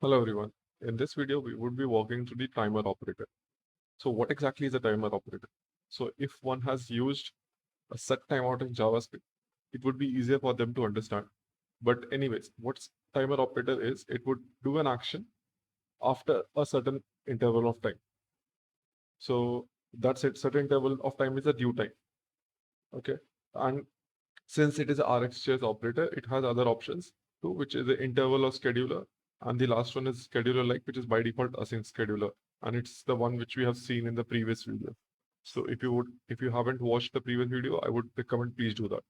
Hello everyone. In this video, we would be walking through the timer operator. So what exactly is a timer operator? So if one has used a set timeout in JavaScript, it would be easier for them to understand. But anyways, what timer operator is, it would do an action after a certain interval of time. So that's it. Certain interval of time is a due time. Okay. And since it is a RxJS operator, it has other options too, which is the interval or scheduler. And the last one is scheduler like, which is by default async scheduler. And it's the one which we have seen in the previous video. So if you haven't watched the previous video, I would recommend please do that.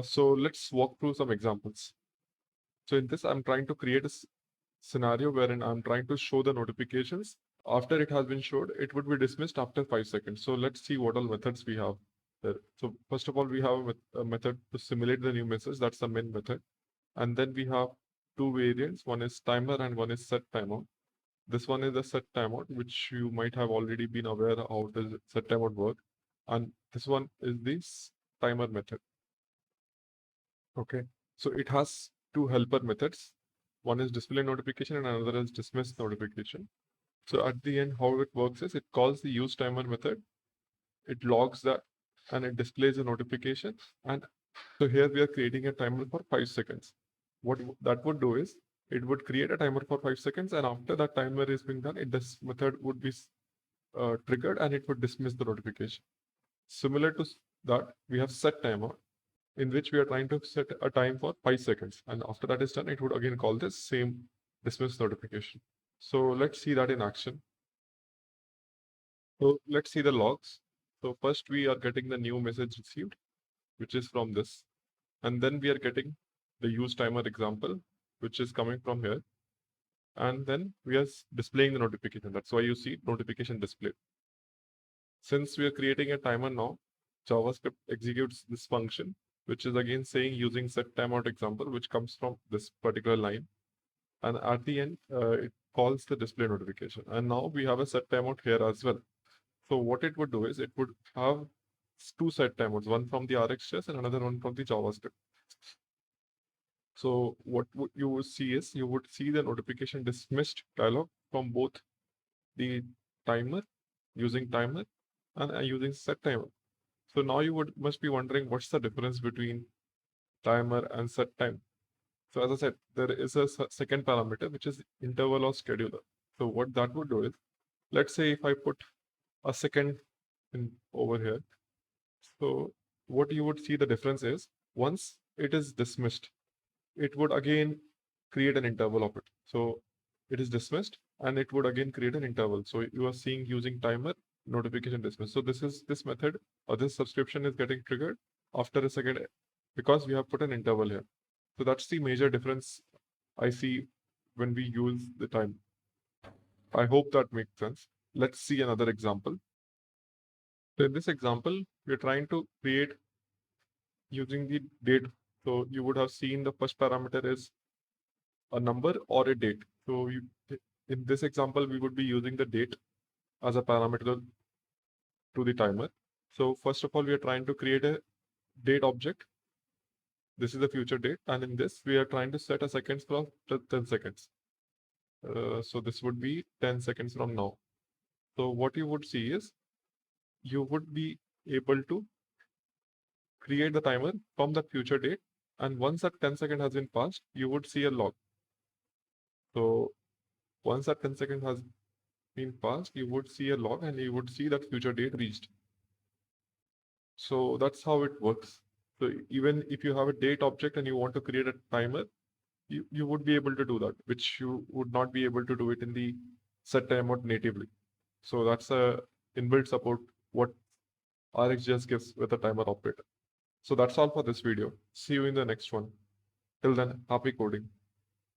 So let's walk through some examples. So in this, I'm trying to create a scenario wherein I'm trying to show the notifications. After it has been showed, it would be dismissed after 5 seconds. So let's see what all methods we have there. So first of all, we have a method to simulate the new message. That's the main method. And then we have two variants. One is timer and one is set timeout. This one is the set timeout, which you might have already been aware of how does set timeout work. And this one is this timer method. Okay. So it has two helper methods. One is display notification and another is dismiss notification. So at the end, how it works is it calls the use timer method, it logs that, and it displays a notification. And so here we are creating a timer for 5 seconds. What that would do is it would create a timer for 5 seconds, and after that timer is being done, this method would be triggered and it would dismiss the notification. Similar to that, we have set timer, in which we are trying to set a time for 5 seconds. And after that is done, it would again call this same dismiss notification. So let's see that in action. So let's see the logs. So first we are getting the new message received, which is from this. And then we are getting the use timer example, which is coming from here. And then we are displaying the notification. That's why you see notification display. Since we are creating a timer now, JavaScript executes this function, which is again saying using set timeout example, which comes from this particular line. And at the end, it calls the display notification. And now we have a set timeout here as well. So what it would do is it would have two set timeouts, one from the RxJS and another one from the JavaScript. So what you would see is you would see the notification dismissed dialog from both the timer using timer and using set timer. So now you must be wondering what's the difference between timer and set time. So as I said, there is a second parameter which is interval or scheduler. So what that would do is, let's say if I put a second in over here. So what you would see the difference is once it is dismissed, it would again create an interval of it. So it is dismissed and it would again create an interval. So you are seeing using timer notification dismiss. So this method or this subscription is getting triggered after a second because we have put an interval here. So that's the major difference I see when we use the time. I hope that makes sense. Let's see another example. So in this example, we're trying to create using the date. So you would have seen the first parameter is a number or a date. So in this example, we would be using the date as a parameter to the timer. So first of all, we are trying to create a date object. This is the future date. And in this, we are trying to set a seconds from 10 seconds. So this would be 10 seconds from now. So what you would see is you would be able to create the timer from the future date. And once that 10 seconds has been passed, you would see a log. So once that 10 seconds has been passed, you would see a log and you would see that future date reached. So that's how it works. So even if you have a date object and you want to create a timer, you would be able to do that, which you would not be able to do it in the set timeout natively. So that's a inbuilt support what RxJS gives with a timer operator. So that's all for this video. See you in the next one. Till then, happy coding.